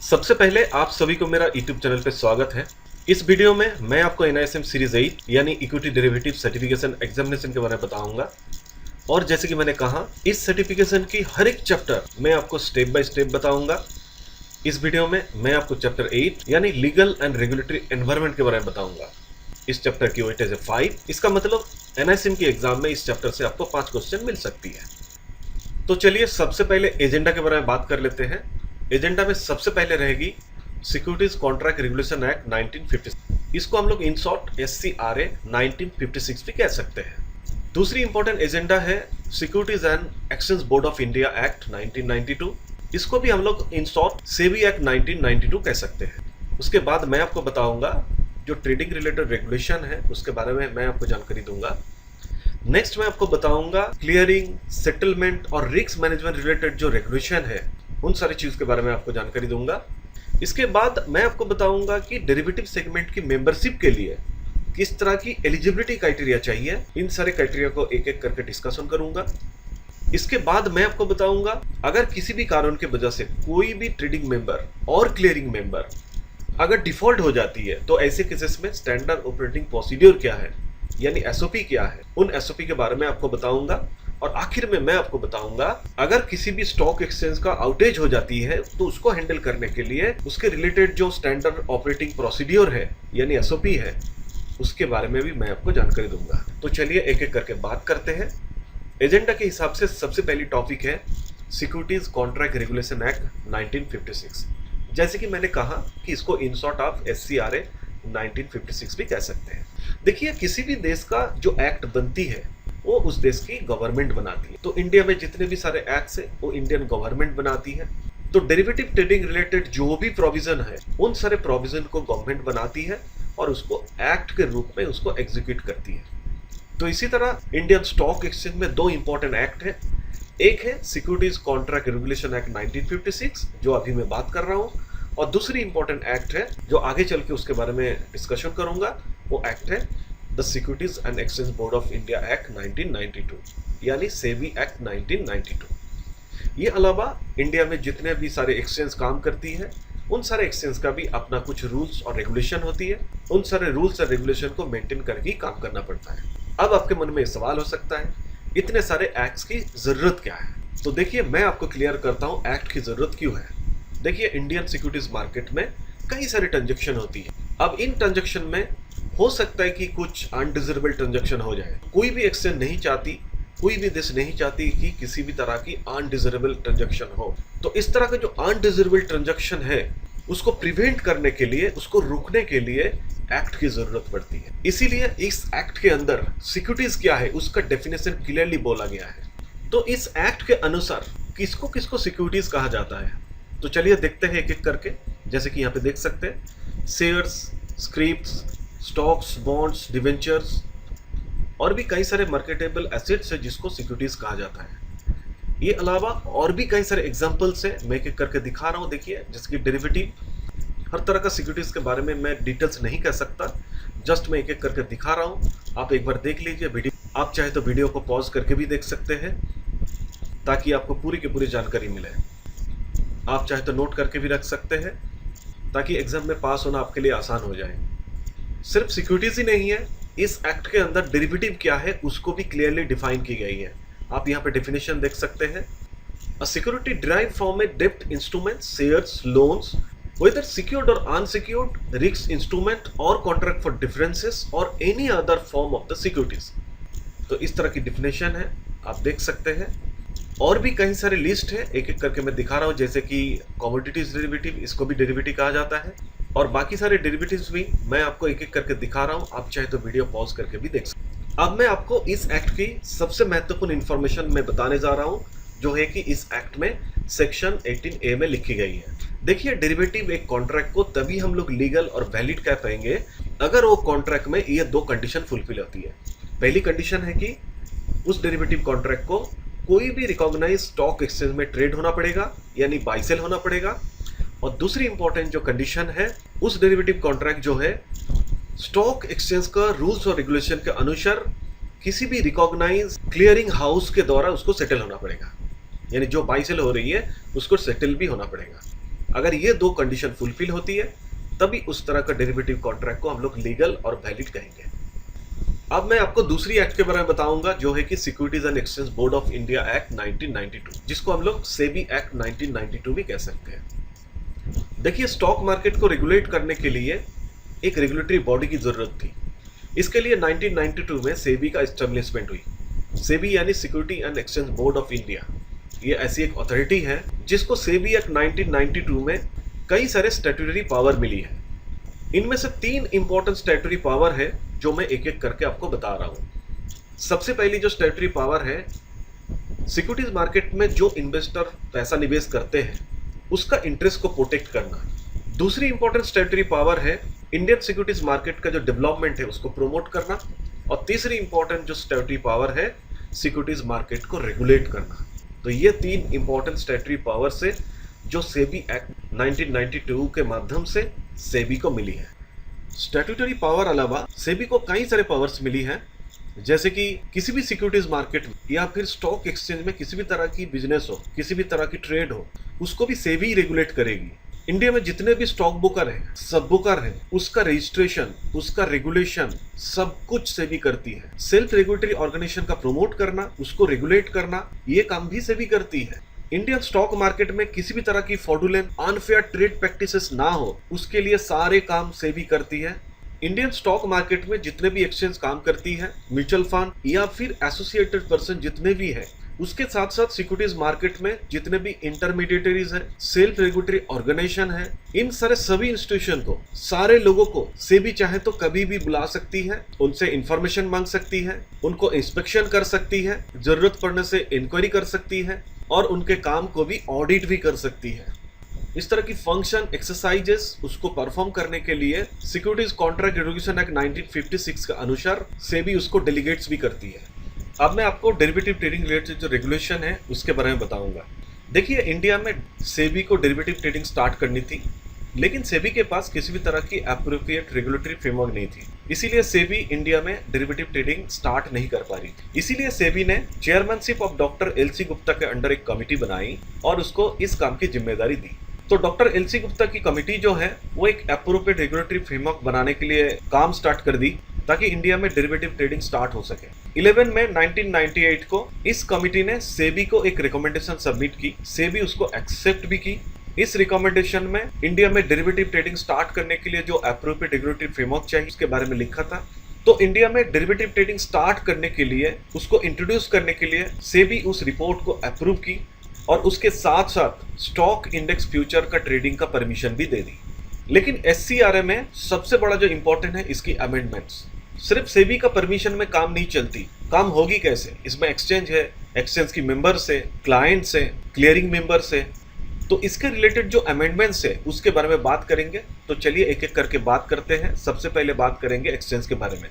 सबसे पहले आप सभी को मेरा YouTube चैनल पे स्वागत है। इस वीडियो में मैं आपको NISM सीरीज 8 यानी इक्विटी डेरिवेटिव सर्टिफिकेशन एग्जामिनेशन के बारे में बताऊंगा। और जैसे कि मैंने कहा, इस सर्टिफिकेशन की हर एक चैप्टर मैं आपको स्टेप बाय स्टेप बताऊंगा। इस वीडियो में मैं आपको चैप्टर 8 यानी लीगल एंड रेगुलेटरी एनवायरनमेंट के बारे में बताऊंगा। इस चैप्टर की वेटेज है 5। इसका मतलब NISM के एग्जाम में इस चैप्टर से आपको 5 क्वेश्चन मिल सकती है। तो चलिए सबसे पहले एजेंडा के बारे में बात कर लेते हैं। एजेंडा में सबसे पहले रहेगी सिक्योरिटीज कॉन्ट्रैक्ट रेगुलेशन एक्ट 1956। इसको हम लोग इन शॉर्ट SCRA 1956 भी कह सकते हैं। दूसरी इंपॉर्टेंट एजेंडा है securities and exchange board of India act 1992। इसको भी हम लोग इन शॉर्ट सेबी एक्ट 1992 कह सकते हैं। उसके बाद मैं आपको बताऊंगा जो ट्रेडिंग रिलेटेड रेगुलेशन है उसके बारे में मैं आपको जानकारी दूंगा। नेक्स्ट मैं आपको बताऊंगा क्लियरिंग, सेटलमेंट और रिस्क मैनेजमेंट रिलेटेड जो रेगुलेशन है उन सारी चीज के बारे में आपको जानकारी दूंगा। इसके बाद मैं आपको बताऊंगा कि डेरिवेटिव सेगमेंट की मेंबरशिप के लिए किस तरह की एलिजिबिलिटी क्राइटेरिया चाहिए। इन सारे क्राइटेरिया को एक एक करके डिस्कशन करूंगा। इसके बाद मैं आपको बताऊंगा अगर किसी भी कारण की वजह से कोई भी ट्रेडिंग मेंबर और क्लियरिंग मेंबर अगर डिफॉल्ट हो जाती है तो ऐसे केसेस में स्टैंडर्ड ऑपरेटिंग प्रोसीड्योर क्या है यानी SOP क्या है, उन SOP के बारे में आपको बताऊंगा। और आखिर में मैं आपको बताऊंगा अगर किसी भी स्टॉक एक्सचेंज का आउटेज हो जाती है तो उसको हैंडल करने के लिए उसके रिलेटेड जो स्टैंडर्ड ऑपरेटिंग प्रोसीड्योर है यानी SOP है उसके बारे में भी मैं आपको जानकारी दूंगा। तो चलिए एक एक करके बात करते हैं। एजेंडा के हिसाब से सबसे पहली टॉपिक है सिक्योरिटीज कॉन्ट्रैक्ट रेगुलेशन एक्ट 1956। जैसे कि मैंने कहा कि इसको इन शॉर्ट आप SCRA 1956 भी कह सकते हैं। देखिए, किसी भी देश का जो एक्ट बनती है वो उस देश की गवर्नमेंट बनाती है। तो इंडिया में जितने भी सारे एक्ट्स है वो इंडियन गवर्नमेंट बनाती है। तो डेरिवेटिव ट्रेडिंग रिलेटेड जो भी प्रोविजन है उन सारे प्रोविजन को गवर्नमेंट बनाती है और उसको एक्ट के रूप में उसको एग्जीक्यूट करती है। तो इसी तरह इंडियन स्टॉक एक्सचेंज में दो इंपॉर्टेंट एक्ट है। एक है सिक्योरिटीज कॉन्ट्रैक्ट रेगुलेशन एक्ट 1956 जो अभी मैं बात कर रहा हूँ, और दूसरी इंपॉर्टेंट एक्ट है जो आगे चल के उसके बारे में डिस्कशन करूंगा, वो एक्ट है the securities and exchange board of India act 1992 यानी सेबी एक्ट 1992। ये अलावा इंडिया में जितने भी सारे एक्सचेंज काम करती है उन सारे एक्सचेंज का भी अपना कुछ रूल्स और रेगुलेशन होती है। उन सारे रूल्स और रेगुलेशन को मेंटेन करके काम करना पड़ता है। अब आपके मन में सवाल हो सकता है इतने सारे एक्ट्स की जरूरत क्या है। तो देखिए, मैं आपको क्लियर करता हूँ एक्ट की जरूरत क्यों है। देखिए, इंडियन सिक्योरिटीज मार्केट में कई सारे ट्रांजैक्शन होती है। अब इन ट्रांजैक्शन में हो सकता है कि कुछ अनडिजरेबल ट्रांजैक्शन हो जाए। कोई भी एक्सचेंज नहीं चाहती, कोई भी देश नहीं चाहती कि किसी भी तरह की अनडिजरेबल ट्रांजैक्शन हो। तो इस तरह का जो अनडिजरेबल ट्रांजैक्शन है उसको प्रिवेंट करने के लिए, उसको रोकने के लिए एक्ट की जरूरत पड़ती है। इसीलिए इस एक्ट के अंदर सिक्योरिटीज क्या है उसका डेफिनेशन क्लियरली बोला गया है। तो इस एक्ट के अनुसार किसको किसको सिक्योरिटीज कहा जाता है, तो चलिए देखते हैं एक एक करके। जैसे कि यहाँ पे देख सकते हैं shares, scripts, stocks, bonds, debentures और भी कई सारे मार्केटेबल एसेट्स है जिसको सिक्योरिटीज कहा जाता है। ये अलावा और भी कई सारे एग्जांपल्स है, मैं एक एक करके दिखा रहा हूँ। देखिए, जैसे कि डेरिवेटिव, हर तरह का सिक्योरिटीज के बारे में मैं डिटेल्स नहीं कह सकता, जस्ट मैं एक एक करके दिखा रहा हूँ। आप एक बार देख लीजिए वीडियो। आप चाहे तो वीडियो को पॉज करके भी देख सकते हैं ताकि आपको पूरी की पूरी जानकारी मिले। आप चाहे तो नोट करके भी रख सकते हैं ताकि एग्जाम में पास होना आपके लिए आसान हो जाए। सिर्फ सिक्योरिटीज ही नहीं है, इस एक्ट के अंदर डेरिवेटिव क्या है उसको भी क्लियरली डिफाइन की गई है। आप यहाँ पे डेफिनेशन देख सकते हैं। अ सिक्योरिटी डिराइव्ड फ्रॉम ए डेब्ट instrument, shares, loans, whether secured or unsecured, risk instrument or contract for differences or any other form of the securities। तो इस तरह की डिफिनेशन है, आप देख सकते हैं। और भी कई सारे लिस्ट है, एक एक करके मैं दिखा रहा हूँ। जैसे कि कमोडिटीज डेरिवेटिव, इसको भी डेरिवेटिव कहा जाता है, और बाकी सारे डेरिवेटिव्स भी मैं आपको एक एक करके दिखा रहा हूँ। आप चाहे तो वीडियो पॉज करके भी देख सकते हैं। अब मैं आपको इस एक्ट की सबसे महत्वपूर्ण इंफॉर्मेशन मैं बताने जा रहा हूँ, जो है कि इस एक्ट में सेक्शन 18A में लिखी गई है। देखिए, डेरिवेटिव एक कॉन्ट्रैक्ट को तभी हम लोग लीगल और वैलिड कह पाएंगे अगर वो कॉन्ट्रैक्ट में ये दो कंडीशन फुलफिल होती है। पहली कंडीशन है कि उस डेरिवेटिव कॉन्ट्रैक्ट को कोई भी रिकॉग्नाइज स्टॉक एक्सचेंज में ट्रेड होना पड़ेगा यानी बाय सेल होना पड़ेगा। और दूसरी इंपॉर्टेंट जो कंडीशन है, उस डेरिवेटिव कॉन्ट्रैक्ट जो है स्टॉक एक्सचेंज का रूल्स और रेगुलेशन के अनुसार किसी भी रिकॉग्नाइज क्लियरिंग हाउस के द्वारा उसको सेटल होना पड़ेगा, यानी जो बाय सेल हो रही है उसको सेटल भी होना पड़ेगा। अगर ये दो कंडीशन फुलफिल होती है तभी उस तरह का डेरिवेटिव कॉन्ट्रैक्ट को हम लोग लीगल और वैलिड कहेंगे। अब मैं आपको दूसरी एक्ट के बारे में बताऊंगा जो है कि securities and exchange board of India act 1992, जिसको हम लोग सेबी एक्ट 1992 भी कह सकते हैं। देखिए, स्टॉक मार्केट को रेगुलेट करने के लिए एक रेगुलेटरी बॉडी की जरूरत थी। इसके लिए 1992 में सेबी का एस्टेब्लिशमेंट हुई। सेबी यानी security and exchange board of India, ये ऐसी एक अथॉरिटी है जिसको सेबी एक्ट 1992 में कई सारे स्टैट्यूटरी पावर मिली है। इनमें से 3 इंपॉर्टेंट स्टैट्यूटरी पावर है जो मैं एक एक करके आपको बता रहा हूं। सबसे पहली जो स्टैट्यूटरी पावर है, सिक्योरिटीज मार्केट में जो इन्वेस्टर पैसा निवेश करते हैं उसका इंटरेस्ट को प्रोटेक्ट करना। दूसरी इंपॉर्टेंट स्टैट्यूटरी पावर है इंडियन सिक्योरिटीज मार्केट का जो डेवलपमेंट है उसको प्रमोट करना। और तीसरी इंपॉर्टेंट जो स्टैट्यूटरी पावर है, सिक्योरिटीज मार्केट को रेगुलेट करना। तो ये 3 इंपॉर्टेंट स्टैट्यूटरी पावर से जो सेबी एक्ट 1992 के माध्यम से सेबी को मिली है। स्टैट्यूटरी पावर अलावा सेबी को कई सारे पावर्स मिली हैं, जैसे कि किसी भी सिक्योरिटीज मार्केट में या फिर स्टॉक एक्सचेंज में किसी भी तरह की बिजनेस हो, किसी भी तरह की ट्रेड हो, उसको भी सेबी रेगुलेट करेगी। इंडिया में जितने भी स्टॉक बुकर हैं, सब बुकर हैं, उसका रजिस्ट्रेशन, उसका रेगुलेशन सब कुछ सेबी करती है। सेल्फ रेगुलेटरी ऑर्गेनाइजेशन का प्रमोट करना, उसको रेगुलेट करना, ये काम भी सेबी करती है। इंडियन स्टॉक मार्केट में किसी भी तरह की फ्रॉडुलेंट अनफेयर ट्रेड प्रैक्टिसेस ना हो, उसके लिए सारे काम सेबी करती है। इंडियन स्टॉक मार्केट में जितने भी एक्सचेंज काम करती है, म्यूचुअल फंड या फिर एसोसिएटेड पर्सन जितने भी है, उसके साथ साथ सिक्योरिटीज मार्केट में जितने भी इंटरमीडिएटरीज है, सेल्फ रेगुलेटरी ऑर्गेनाइजेशन है, इन सारे सभी इंस्टीट्यूशन को, सारे लोगों को सेबी चाहे तो कभी भी बुला सकती है, उनसे इंफॉर्मेशन मांग सकती है, उनको इंस्पेक्शन कर सकती है, जरूरत पड़ने से इंक्वायरी कर सकती है और उनके काम को भी ऑडिट भी कर सकती है। इस तरह की फंक्शन एक्सरसाइजेस उसको परफॉर्म करने के लिए सिक्योरिटीज कॉन्ट्रैक्ट रेगुलेशन एक्ट 1956 के अनुसार सेबी उसको डेलीगेट्स भी करती है। अब मैं आपको डेरिवेटिव ट्रेडिंग रिलेटेड जो रेगुलेशन है उसके बारे में बताऊंगा। देखिए, इंडिया में सेबी को डेरिवेटिव ट्रेडिंग स्टार्ट करनी थी, लेकिन सेबी के पास किसी भी तरह की एप्रोप्रिएट रेगुलेटरी फ्रेमवर्क नहीं थी। इसीलिए सेबी इंडिया में डेरिवेटिव ट्रेडिंग स्टार्ट नहीं कर पा रही। इसीलिए सेबी ने chairmanship of doctor LC Gupta के अंडर एक कमिटी बनाई और उसको इस काम की जिम्मेदारी दी। तो डॉक्टर एलसी गुप्ता की कमिटी जो है वो एक एप्रोप्रिएट रेगुलेटरी फ्रेमवर्क बनाने के लिए काम स्टार्ट कर दी ताकि इंडिया में डेरिवेटिव ट्रेडिंग स्टार्ट हो सके। 11 मई 1998 को इस कमिटी ने सेबी को एक रिकमेंडेशन सबमिट की। सेबी उसको एक्सेप्ट भी की। इस रिकमेंडेशन में इंडिया में डेरिवेटिव ट्रेडिंग स्टार्ट करने के लिए जो एप्रोप्रिएट रेगुलेटरी फ्रेमवर्क चाहिए उसके बारे में लिखा था। तो इंडिया में डेरिवेटिव ट्रेडिंग स्टार्ट करने के लिए, उसको इंट्रोड्यूस करने के लिए सेबी उस रिपोर्ट को अप्रूव की और उसके साथ साथ स्टॉक इंडेक्स फ्यूचर का ट्रेडिंग का परमिशन भी दे दी। लेकिन एससीआरए में सबसे बड़ा जो इंपॉर्टेंट है इसकी अमेंडमेंट्स। सिर्फ सेबी का परमिशन में काम नहीं चलती, काम होगी कैसे? इसमें एक्सचेंज है, एक्सचेंज की मेंबर्स है, क्लाइंट्स है, क्लियरिंग मेंबर्स है। तो इसके रिलेटेड जो अमेंडमेंट्स है उसके बारे में बात करेंगे। तो चलिए एक एक करके बात करते हैं। सबसे पहले बात करेंगे एक्सचेंज के बारे में।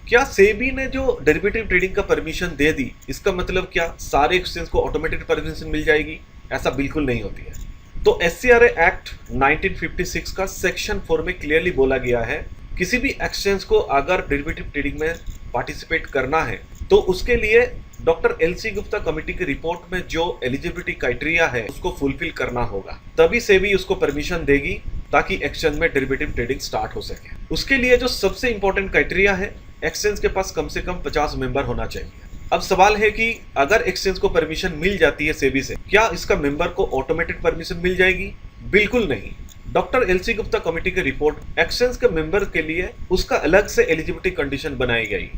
क्या सेबी ने जो डेरिवेटिव ट्रेडिंग का परमिशन दे दी, इसका मतलब क्या सारे एक्सचेंज को ऑटोमेटिक परमिशन मिल जाएगी? ऐसा बिल्कुल नहीं होती है। तो एससीआरए एक्ट 1956 का सेक्शन 4 में क्लियरली बोला गया है, किसी भी एक्सचेंज को अगर डेरिवेटिव ट्रेडिंग में पार्टिसिपेट करना है तो उसके लिए डॉक्टर एलसी गुप्ता कमेटी की रिपोर्ट में जो एलिजिबिलिटी क्राइटेरिया है उसको फुलफिल करना होगा, तभी सेबी उसको परमिशन देगी ताकि एक्सचेंज में डेरिवेटिव ट्रेडिंग स्टार्ट हो सके। उसके लिए जो सबसे इंपॉर्टेंट क्राइटेरिया है, एक्सचेंज के पास कम से कम 50 मेंबर होना चाहिए। अब सवाल है कि अगर एक्सचेंज को परमिशन मिल जाती है सेबी से, क्या इसका मेंबर को ऑटोमेटिक परमिशन मिल जाएगी? बिल्कुल नहीं। डॉक्टर एलसी गुप्ता कमेटी की रिपोर्ट एक्सचेंज के मेंबर के लिए उसका अलग से एलिजिबिलिटी कंडीशन बनाई गई।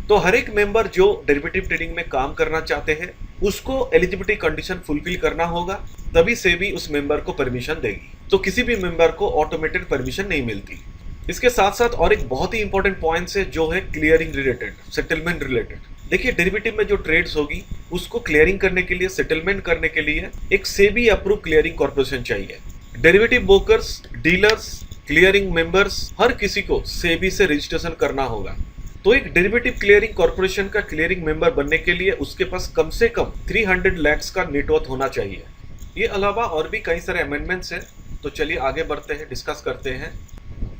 तो हर एक मेंबर जो डेरिवेटिव ट्रेडिंग में काम करना चाहते हैं उसको एलिजिबिलिटी कंडीशन फुलफिल करना होगा, तभी सेबी उस मेंबर को परमिशन देगी। तो किसी भी मेंबर को ऑटोमेटेड परमिशन नहीं मिलती। इसके साथ साथ और एक बहुत ही इंपॉर्टेंट पॉइंट है जो है क्लियरिंग रिलेटेड, सेटलमेंट रिलेटेड। देखिए, डेरिवेटिव में जो ट्रेड्स होगी उसको क्लियरिंग करने के लिए, सेटलमेंट करने के लिए एक सेबी अप्रूव क्लियरिंग कॉर्पोरेशन चाहिए। Derivative brokers, dealers, clearing members, हर किसी को सेबी से रजिस्ट्रेशन करना होगा। तो एक डेरिवेटिव क्लियरिंग कॉर्पोरेशन का क्लियरिंग मेंबर बनने के लिए उसके पास कम से कम 300 लाख का नेटवर्थ होना चाहिए। ये अलावा और भी कई सारे अमेंडमेंट्स हैं। तो चलिए आगे बढ़ते हैं, डिस्कस करते हैं।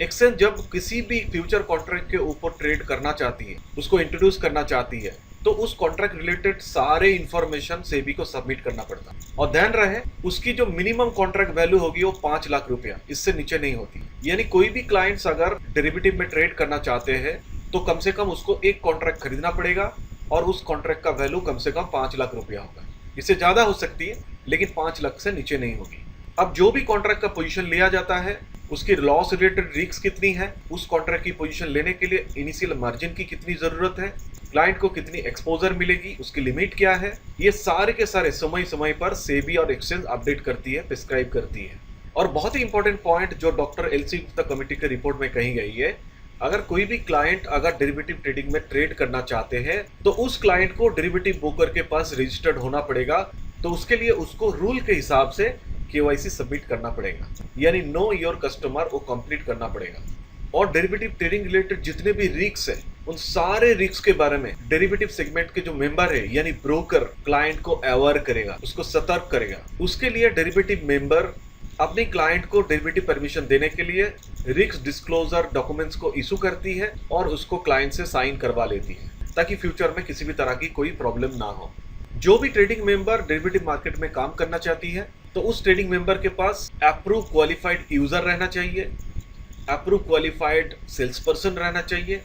एक्सचेंज जब किसी भी फ्यूचर कॉन्ट्रैक्ट के ऊपर ट्रेड करना चाहती है, उसको इंट्रोड्यूस करना चाहती है, तो उस कॉन्ट्रैक्ट रिलेटेड सारे इंफॉर्मेशन सेबी को सबमिट करना पड़ता। और ध्यान रहे उसकी जो मिनिमम कॉन्ट्रैक्ट वैल्यू होगी वो 5 लाख रुपया, इससे नीचे नहीं होती। यानी कोई भी क्लाइंट्स अगर डेरिवेटिव में ट्रेड करना चाहते हैं तो कम से कम उसको एक कॉन्ट्रैक्ट खरीदना पड़ेगा और उस कॉन्ट्रैक्ट का वैल्यू कम से कम 5 लाख रुपया होगा। इससे ज्यादा हो सकती है लेकिन 5 लाख से नीचे नहीं होगी। अब जो भी कॉन्ट्रैक्ट का पोजीशन लिया जाता है उसकी लॉस रिलेटेड रिस्क कितनी है, उस कॉन्ट्रैक्ट की पोजीशन लेने के लिए इनिशियल मार्जिन की कितनी जरूरत है, क्लाइंट को कितनी एक्सपोजर मिलेगी, उसकी लिमिट क्या है, ये सारे के सारे समय समय पर सेबी और एक्सचेंज अपडेट करती है, प्रिस्क्राइब करती है। और बहुत ही इंपॉर्टेंट पॉइंट जो डॉक्टर एलसी गुप्ता कमेटी के रिपोर्ट में कही गई है, अगर कोई भी क्लाइंट अगर डेरिवेटिव ट्रेडिंग में ट्रेड करना चाहते हैं तो उस क्लाइंट को डेरिवेटिव ब्रोकर के पास रजिस्टर्ड होना पड़ेगा। तो उसके लिए उसको रूल के हिसाब से केवाईसी सबमिट करना पड़ेगा, यानी नो योर कस्टमर वो कंप्लीट करना पड़ेगा। और डेरिवेटिव ट्रेडिंग रिलेटेड जितने भी रिस्क है उन सारे रिस्क के बारे में डेरिवेटिव सेगमेंट के जो मेंबर है यानी ब्रोकर क्लाइंट को अवेयर करेगा, उसको सतर्क करेगा। उसके लिए डेरिवेटिव मेंबर अपने क्लाइंट को डेरिवेटिव परमिशन देने के लिए रिस्क डिस्क्लोजर डॉक्यूमेंट्स को इशू करती है और उसको क्लाइंट से साइन करवा लेती है ताकि फ्यूचर में किसी भी तरह की कोई प्रॉब्लम ना हो। जो भी ट्रेडिंग मेंबर डेरिवेटिव मार्केट में काम करना चाहती है तो उस ट्रेडिंग मेंबर के पास अप्रूव क्वालिफाइड यूजर रहना चाहिए, अप्रूव क्वालिफाइड सेल्स पर्सन रहना चाहिए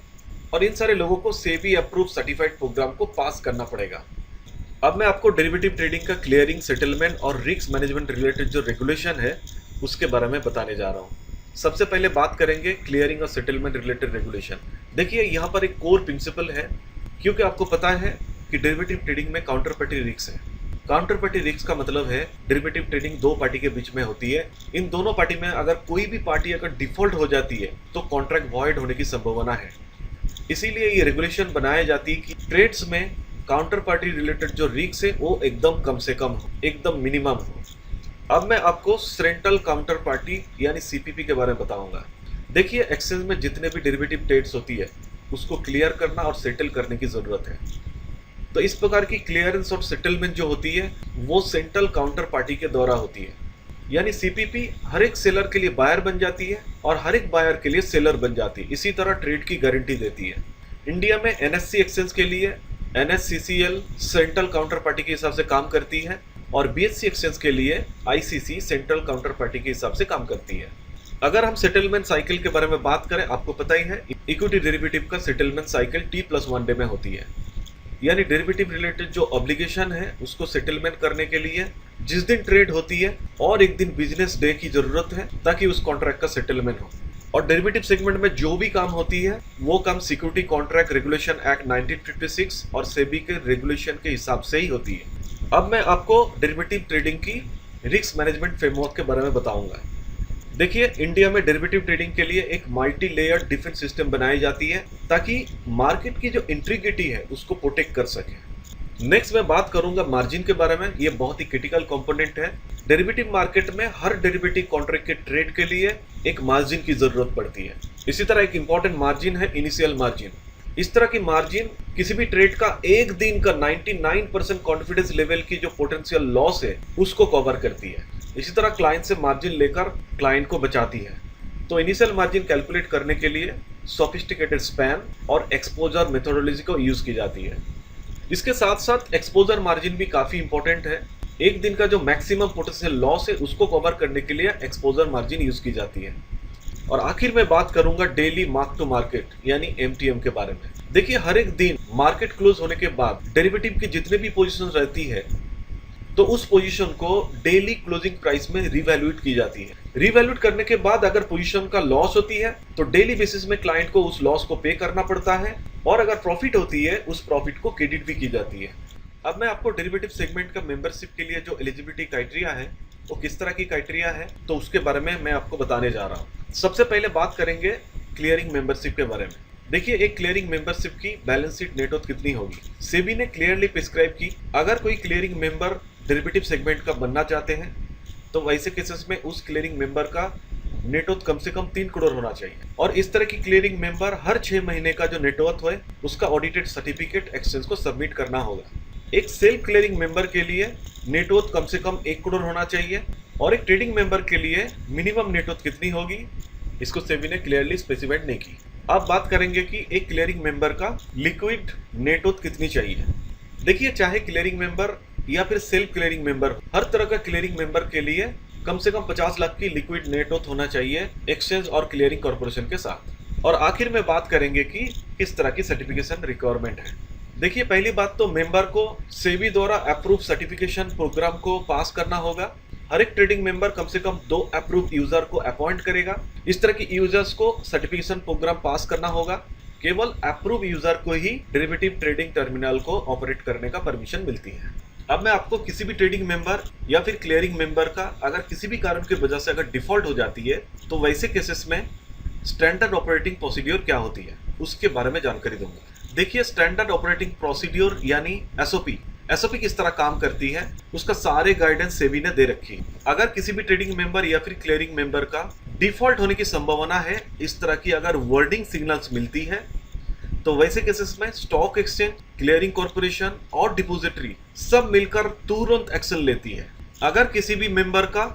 और इन सारे लोगों को सेबी अप्रूव सर्टिफाइड प्रोग्राम को पास करना पड़ेगा। अब मैं आपको डेरिवेटिव ट्रेडिंग का क्लियरिंग, सेटलमेंट और रिस्क मैनेजमेंट रिलेटेड जो रेगुलेशन है उसके बारे में बताने जा रहा हूँ। सबसे पहले बात करेंगे क्लियरिंग और सेटलमेंट रिलेटेड रेगुलेशन। देखिए यहाँ पर एक कोर प्रिंसिपल है, क्योंकि आपको पता है कि डेरिवेटिव ट्रेडिंग में काउंटर पार्टी रिस्क है। काउंटर पार्टी रिस्क का मतलब है डेरिवेटिव ट्रेडिंग दो पार्टी के बीच में होती है। इन दोनों पार्टी में अगर कोई भी पार्टी अगर डिफॉल्ट हो जाती है तो कॉन्ट्रैक्ट वॉइड होने की संभावना है। इसीलिए ये रेगुलेशन बनाई जाती है कि ट्रेड्स में काउंटर पार्टी रिलेटेड जो रिस्क है वो एकदम कम से कम हो, एकदम मिनिमम हो। अब मैं आपको सेंट्रल काउंटर पार्टी यानी सीपीपी के बारे में बताऊंगा। देखिए एक्सचेंज में जितने भी डेरिवेटिव ट्रेड्स होती है उसको क्लियर करना और सेटल करने की जरूरत है। तो इस प्रकार की क्लियरेंस और सेटलमेंट जो होती है वो सेंट्रल काउंटर पार्टी के द्वारा होती है। यानी सीपीपी हर एक सेलर के लिए बायर बन जाती है और हर एक बायर के लिए सेलर बन जाती है। इसी तरह ट्रेड की गारंटी देती है। इंडिया में एनएससी एक्सचेंज के लिए एनएससीसीएल सेंट्रल काउंटर पार्टी के हिसाब से काम करती है और बीएससी एक्सचेंज के लिए आईसीसी सेंट्रल काउंटर पार्टी के हिसाब से काम करती है। अगर हम सेटलमेंट साइकिल के बारे में बात करें, आपको पता ही है इक्विटी डेरिवेटिव का सेटलमेंट साइकिल T+1 डे में होती है। यानी डेरिवेटिव रिलेटेड जो ऑब्लिगेशन है उसको सेटलमेंट करने के लिए जिस दिन ट्रेड होती है और एक दिन बिजनेस डे की जरूरत है ताकि उस कॉन्ट्रैक्ट का सेटलमेंट हो। और डेरिवेटिव सेगमेंट में जो भी काम होती है वो काम सिक्योरिटी कॉन्ट्रैक्ट रेगुलेशन एक्ट 1956 और सेबी के रेगुलेशन के हिसाब से ही होती है। अब मैं आपको डेरिवेटिव ट्रेडिंग की रिस्क मैनेजमेंट फ्रेमवर्क के बारे में बताऊंगा। देखिए इंडिया में डेरिवेटिव ट्रेडिंग के लिए एक मल्टी लेयर डिफेंस सिस्टम बनाई जाती है ताकि मार्केट की जो इंटीग्रिटी है उसको प्रोटेक्ट कर सके। नेक्स्ट मैं बात करूंगा मार्जिन के बारे में। ये बहुत ही क्रिटिकल कंपोनेंट है। डेरिवेटिव मार्केट में हर डेरिवेटिव कॉन्ट्रैक्ट के ट्रेड के लिए एक मार्जिन की जरूरत पड़ती है। इसी तरह एक इंपॉर्टेंट मार्जिन है इनिशियल मार्जिन। इस तरह की मार्जिन किसी भी ट्रेड का एक दिन का 99% कॉन्फिडेंस लेवल की जो पोटेंशियल लॉस है उसको कवर करती है। इसी तरह क्लाइंट से मार्जिन लेकर क्लाइंट को बचाती है। तो इनिशियल मार्जिन कैलकुलेट करने के लिए सोफिस्टिकेटेड स्पैन और एक्सपोजर मेथोडोलॉजी को यूज की जाती है। इसके साथ साथ एक्सपोजर मार्जिन भी काफी इंपॉर्टेंट है। एक दिन का जो मैक्सिमम पोटेंशियल लॉस है उसको कवर करने के लिए एक्सपोजर मार्जिन यूज की जाती है। और आखिर में बात करूंगा डेली मार्क टू मार्केट यानी एमटीएम के बारे में। देखिए हर एक दिन मार्केट क्लोज होने के बाद डेरिवेटिव की जितने भी पोजीशन रहती है तो उस पोजीशन को डेली क्लोजिंग प्राइस में रिवैल्यूएट की जाती है। रिवैल्यूएट करने के बाद अगर पोजीशन का लॉस होती है तो डेली बेसिस में क्लाइंट को उस लॉस को पे करना पड़ता है और अगर प्रॉफिट होती है उस प्रॉफिट को क्रेडिट भी की जाती है। अब मैं आपको डेरिवेटिव सेगमेंट का मेंबरशिप के लिए जो एलिजिबिलिटी क्राइटेरिया है वो किस तरह की क्राइटेरिया है तो उसके बारे में मैं आपको बताने जा रहा हूँ। सबसे पहले बात करेंगे क्लियरिंग मेंबरशिप के बारे में। देखिए एक क्लियरिंग मेंबरशिप की बैलेंस शीट नेट वर्थ कितनी होगी। सेबी ने क्लियरली प्रिस्क्राइब की अगर कोई क्लियरिंग मेंबर डेरिवेटिव सेगमेंट का बनना चाहते हैं तो वैसे केसेस में उस क्लियरिंग मेंबर का नेटवर्थ कम से कम 3 करोड़ होना चाहिए। और इस तरह की क्लियरिंग मेंबर हर 6 महीने का जो नेटवर्थ है उसका ऑडिटेड सर्टिफिकेट एक्सचेंज को सबमिट करना होगा। एक सेल्फ क्लियरिंग मेंबर के लिए नेटवर्थ कम से कम 1 करोड़ होना चाहिए और एक ट्रेडिंग मेंबर के लिए मिनिमम नेटवर्थ कितनी होगी इसको सेबी ने क्लियरली स्पेसिफाइड नहीं की। अब बात करेंगे कि एक क्लियरिंग मेंबर का लिक्विड नेट ओथ कितनी चाहिए। देखिए, चाहे क्लियरिंग मेंबर या फिर सेल्फ क्लियरिंग मेंबर, हर तरह का क्लियरिंग मेंबर के लिए कम से कम 50 लाख की लिक्विड नेट ओथ होना चाहिए एक्सचेंज और क्लियरिंग कॉर्पोरेशन के साथ। और आखिर में बात करेंगे कि किस तरह की सर्टिफिकेशन रिक्वायरमेंट है। देखिए, पहली बात तो मेंबर को सेबी द्वारा अप्रूव सर्टिफिकेशन प्रोग्राम को पास करना होगा। हर एक ट्रेडिंग मेंबर कम से कम 2 अप्रूव यूजर को अपॉइंट करेगा। इस तरह की यूजर्स को सर्टिफिकेशन प्रोग्राम पास करना होगा। केवल अप्रूव यूजर को ही डेरिवेटिव ट्रेडिंग टर्मिनल को ऑपरेट करने का परमिशन मिलती है। अब मैं आपको किसी भी ट्रेडिंग मेंबर या फिर क्लियरिंग मेंबर का अगर किसी भी कारण की वजह से अगर डिफॉल्ट हो जाती है तो वैसे केसेस में स्टैंडर्ड ऑपरेटिंग प्रोसीड्योर क्या होती है उसके बारे में जानकारी दूंगा। देखिए, स्टैंडर्ड ऑपरेटिंग प्रोसीड्योर यानी एसओपी किस तरह काम करती है उसका सारे गाइडेंस सेबी ने दे रखी है। अगर किसी भी ट्रेडिंग मेंबर या फिर क्लियरिंग मेंबर का डिफॉल्ट होने की संभावना है, इस तरह की अगर वर्डिंग सिग्नल्स मिलती है, तो वैसे केसेस में स्टॉक एक्सचेंज, क्लियरिंग कॉर्पोरेशन और डिपॉजिटरी सब मिलकर तुरंत एक्शन लेती है। अगर किसी भी मेंबर का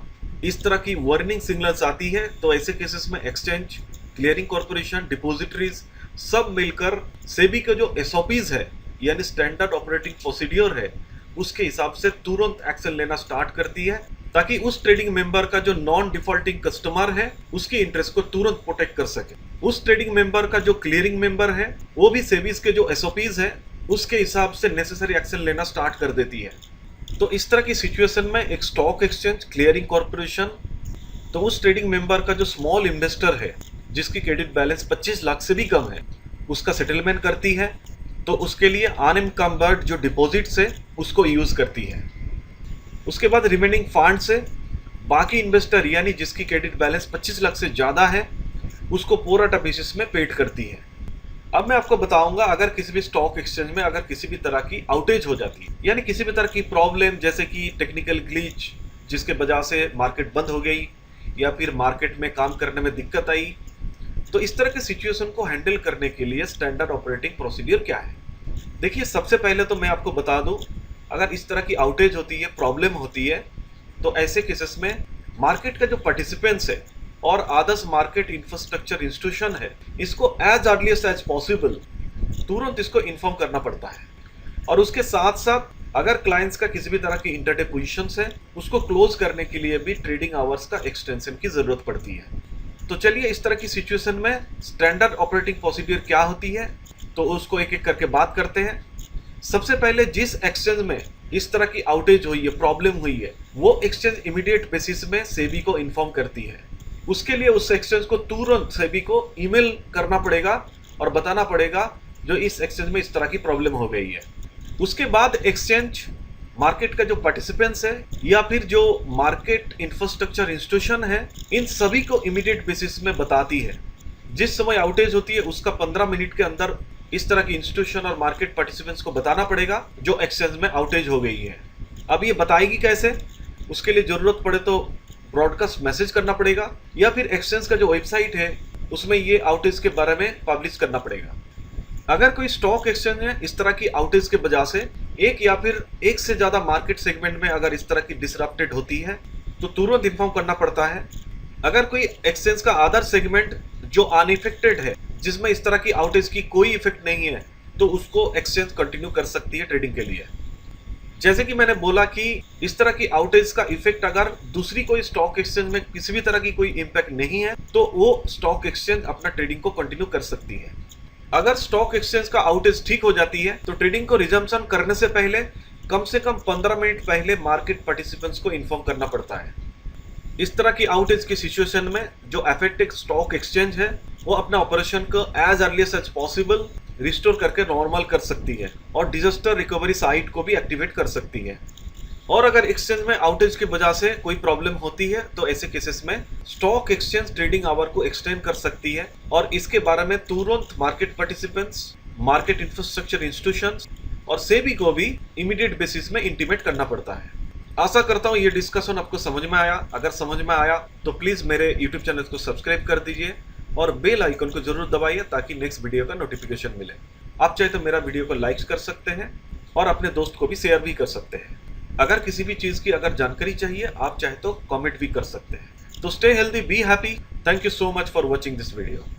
इस तरह की वार्निंग सिग्नल्स आती है तो ऐसे केसेस में एक्सचेंज, क्लियरिंग कॉर्पोरेशन, डिपॉजिटरीज सब मिलकर सेबी के जो एसओपीज है यानी स्टैंडर्ड ऑपरेटिंग प्रोसीड्योर है उसके हिसाब से तुरंत एक्शन लेना स्टार्ट करती है, ताकि उस ट्रेडिंग मेंबर का जो नॉन डिफॉल्टिंग कस्टमर है उसके इंटरेस्ट को तुरंत प्रोटेक्ट कर सके। उस ट्रेडिंग मेंबर का जो क्लियरिंग मेंबर है वो भी सेबीज के जो एसओपीज है उसके हिसाब से नेसेसरी एक्शन लेना स्टार्ट कर देती है। तो इस तरह की सिचुएशन में एक स्टॉक एक्सचेंज, क्लियरिंग कॉर्पोरेशन तो उस ट्रेडिंग मेंबर का जो स्मॉल इन्वेस्टर है जिसकी क्रेडिट बैलेंस 25 लाख से भी कम है उसका सेटलमेंट करती है, तो उसके लिए अनएनकम्बर्ड जो डिपॉजिट्स है उसको यूज करती है। उसके बाद रिमेनिंग फंड से बाकी इन्वेस्टर यानी जिसकी क्रेडिट बैलेंस 25 लाख से ज़्यादा है उसको प्रोराटा बेसिस में पेड करती है। अब मैं आपको बताऊंगा, अगर किसी भी स्टॉक एक्सचेंज में अगर किसी भी तरह की आउटेज हो जाती है यानी किसी भी तरह की प्रॉब्लम जैसे कि टेक्निकल ग्लिच जिसके वजह से मार्केट बंद हो गई या फिर मार्केट में काम करने में दिक्कत आई, तो इस तरह के सिचुएशन को हैंडल करने के लिए स्टैंडर्ड ऑपरेटिंग प्रोसीड्योर क्या है। देखिए, सबसे पहले तो मैं आपको बता दूं, अगर इस तरह की आउटेज होती है, प्रॉब्लम होती है, तो ऐसे केसेस में मार्केट का जो पार्टिसिपेंट्स है और आदर्श मार्केट इंफ्रास्ट्रक्चर इंस्टीट्यूशन है इसको एज अर्लीस्ट एज पॉसिबल तुरंत इसको इन्फॉर्म करना पड़ता है। और उसके साथ साथ अगर क्लाइंट्स का किसी भी तरह की इंटरडे पोजीशंस है उसको क्लोज करने के लिए भी ट्रेडिंग आवर्स का एक्सटेंशन की जरूरत पड़ती है। तो चलिए, इस तरह की सिचुएशन में स्टैंडर्ड ऑपरेटिंग प्रोसीड्योर क्या होती है तो उसको एक एक करके बात करते हैं। सबसे पहले जिस एक्सचेंज में इस तरह की आउटेज हुई है, प्रॉब्लम हुई है, वो एक्सचेंज इमीडिएट बेसिस में सेबी को इन्फॉर्म करती है। उसके लिए उस एक्सचेंज को तुरंत सेबी को ईमेल करना पड़ेगा और बताना पड़ेगा जो इस एक्सचेंज में इस तरह की प्रॉब्लम हो गई है। उसके बाद एक्सचेंज, मार्केट का जो पार्टिसिपेंट्स है या फिर जो मार्केट इंफ्रास्ट्रक्चर इंस्टीट्यूशन है, इन सभी को इमीडिएट बेसिस में बताती है। जिस समय आउटेज होती है उसका 15 मिनट के अंदर इस तरह की इंस्टीट्यूशन और मार्केट पार्टिसिपेंट्स को बताना पड़ेगा जो एक्सचेंज में आउटेज हो गई है। अब ये बताएगी कैसे, उसके लिए जरूरत पड़े तो ब्रॉडकास्ट मैसेज करना पड़ेगा या फिर एक्सचेंज का जो वेबसाइट है उसमें ये आउटेज के बारे में पब्लिश करना पड़ेगा। अगर कोई स्टॉक एक्सचेंज में इस तरह की आउटेज के वजह से एक या फिर एक से ज्यादा मार्केट सेगमेंट में अगर इस तरह की डिसरप्टेड होती है तो तुरंत इन्फॉर्म करना पड़ता है। अगर कोई एक्सचेंज का अदर सेगमेंट जो अनइफेक्टेड है जिसमें इस तरह की आउटेज की कोई इफेक्ट नहीं है तो उसको एक्सचेंज कंटिन्यू कर सकती है ट्रेडिंग के लिए। जैसे कि मैंने बोला कि इस तरह की आउटेज का इफेक्ट अगर दूसरी कोई स्टॉक एक्सचेंज में किसी भी तरह की कोई इम्पैक्ट नहीं है तो वो स्टॉक एक्सचेंज अपना ट्रेडिंग को कंटिन्यू कर सकती है। अगर स्टॉक एक्सचेंज का आउटेज ठीक हो जाती है तो ट्रेडिंग को रिजम्पशन करने से पहले कम से कम 15 मिनट पहले मार्केट पार्टिसिपेंट्स को इन्फॉर्म करना पड़ता है। इस तरह की आउटेज की सिचुएशन में जो अफेक्टेड स्टॉक एक्सचेंज है वो अपना ऑपरेशन को as earliest as possible restore करके नॉर्मल कर सकती है और डिजास्टर रिकवरी साइट को भी एक्टिवेट कर सकती है। और अगर एक्सचेंज में आउटेज की वजह से कोई प्रॉब्लम होती है तो ऐसे केसेस में स्टॉक एक्सचेंज ट्रेडिंग आवर को एक्सटेंड कर सकती है और इसके बारे में तुरंत market participants, market infrastructure institutions और सेबी को भी इमीडिएट बेसिस में इंटीमेट करना पड़ता है। आशा करता हूँ ये डिस्कशन आपको समझ में आया। अगर समझ में आया तो प्लीज मेरे यूट्यूब चैनल को सब्सक्राइब कर दीजिए और बेल आइकन को जरूर दबाइए ताकि नेक्स्ट वीडियो का नोटिफिकेशन मिले। आप चाहे तो मेरा वीडियो को लाइक कर सकते हैं और अपने दोस्त को भी शेयर भी कर सकते हैं। अगर किसी भी चीज की अगर जानकारी चाहिए आप चाहे तो कमेंट भी कर सकते हैं। तो stay healthy, be happy. Thank you so much for watching this video.